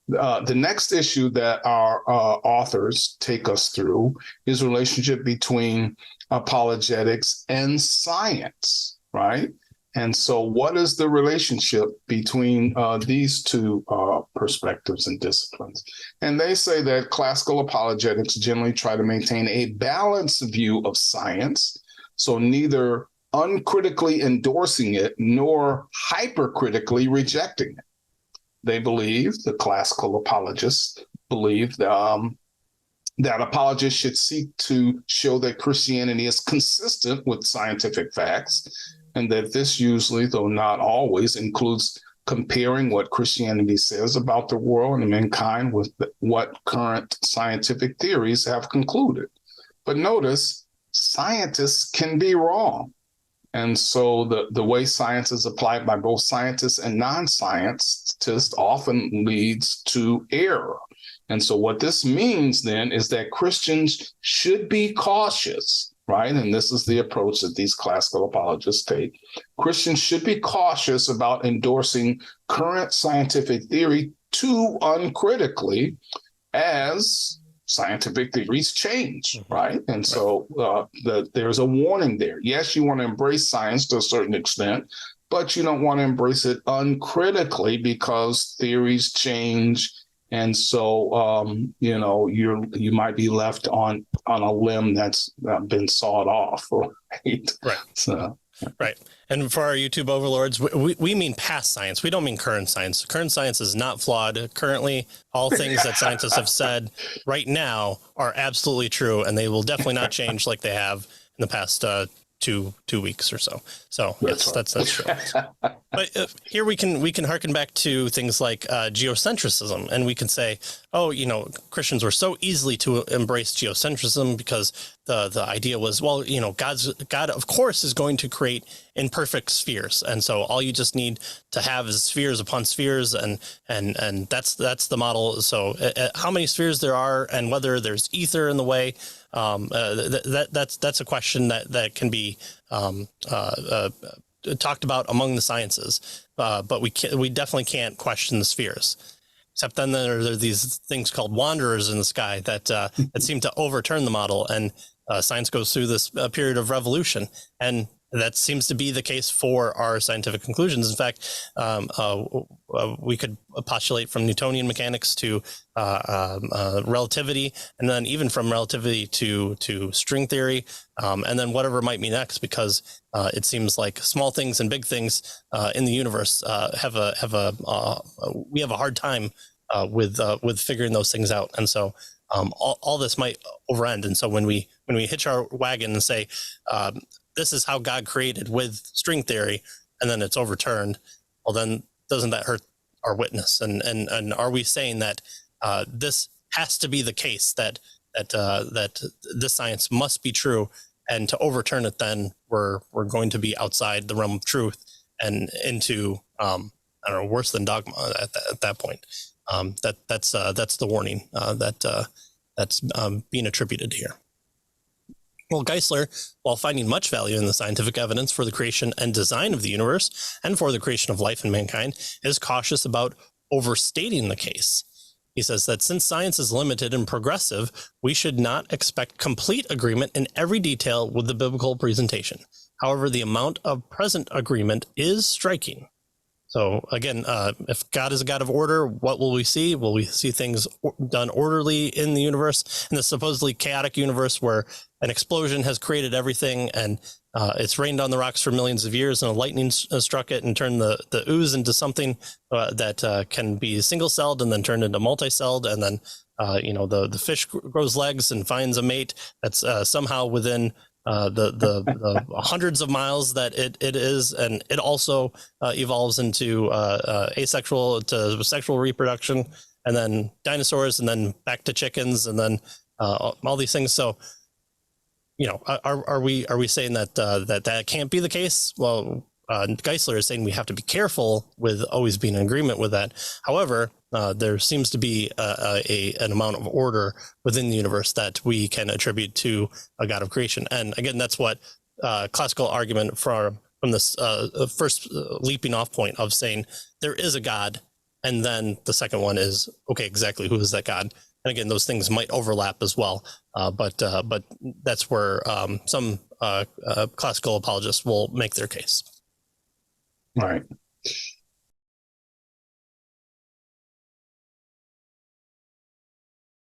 The next issue that our authors take us through is the relationship between apologetics and science, right? And so, what is the relationship between these two perspectives and disciplines? And they say that classical apologetics generally try to maintain a balanced view of science, so neither uncritically endorsing it nor hypercritically rejecting it. They believe, the classical apologists believe that apologists should seek to show that Christianity is consistent with scientific facts, and that this usually, though not always, includes comparing what Christianity says about the world and mankind with what current scientific theories have concluded. But notice, scientists can be wrong. And so the way science is applied by both scientists and non-scientists often leads to error. And so what this means then is that Christians should be cautious, right? And this is the approach that these classical apologists take. Christians should be cautious about endorsing current scientific theory too uncritically as scientific theories change, right? And so there's a warning there. Yes, you want to embrace science to a certain extent, but you don't want to embrace it uncritically because theories change. And so, you might be left on a limb that's been sawed off, right? Right. So. Right. And for our YouTube overlords, we mean past science. We don't mean current science. Current science is not flawed. Currently, all things that scientists have said right now are absolutely true, and they will definitely not change like they have in the past 2 weeks or so. So yes, that's true. But here we can harken back to things like geocentrism, and we can say, oh, Christians were so easily to embrace geocentrism because the idea was, well, God of course is going to create imperfect spheres, and so all you just need to have is spheres upon spheres, and that's the model. So how many spheres there are, and whether there's ether in the way, that's a question that can be talked about among the sciences, but we definitely can't question the spheres. Except then there are these things called wanderers in the sky that seem to overturn the model, and science goes through this period of revolution, and that seems to be the case for our scientific conclusions. In fact, we could postulate from Newtonian mechanics to relativity, and then even from relativity to string theory, and then whatever might be next, because it seems like small things and big things in the universe we have a hard time with figuring those things out, and so all this might overend. And so when we hitch our wagon and say, this is how God created with string theory, and then it's overturned, well, then doesn't that hurt our witness? And are we saying that this has to be the case, that this science must be true, and to overturn it, then we're going to be outside the realm of truth and into worse than dogma at that point? That's the warning that's being attributed here. Well, Geisler, while finding much value in the scientific evidence for the creation and design of the universe and for the creation of life in mankind, is cautious about overstating the case. He says that since science is limited and progressive, we should not expect complete agreement in every detail with the biblical presentation. However, the amount of present agreement is striking. So again, if God is a God of order, what will we see? Will we see things done orderly in the universe, in the supposedly chaotic universe where an explosion has created everything, and it's rained on the rocks for millions of years, and a lightning struck it and turned the ooze into something that can be single-celled and then turned into multi-celled, and then the fish grows legs and finds a mate that's somehow within the hundreds of miles that it is, and it also evolves into asexual to sexual reproduction, and then dinosaurs, and then back to chickens, and then all these things. So, are we saying that can't be the case? Well, Geisler is saying we have to be careful with always being in agreement with that. However, there seems to be an amount of order within the universe that we can attribute to a God of creation. And again, that's what classical argument from this first leaping off point of saying there is a God, And then the second one is, okay, exactly who is that God? And again, those things might overlap as well, but that's where some classical apologists will make their case. Right.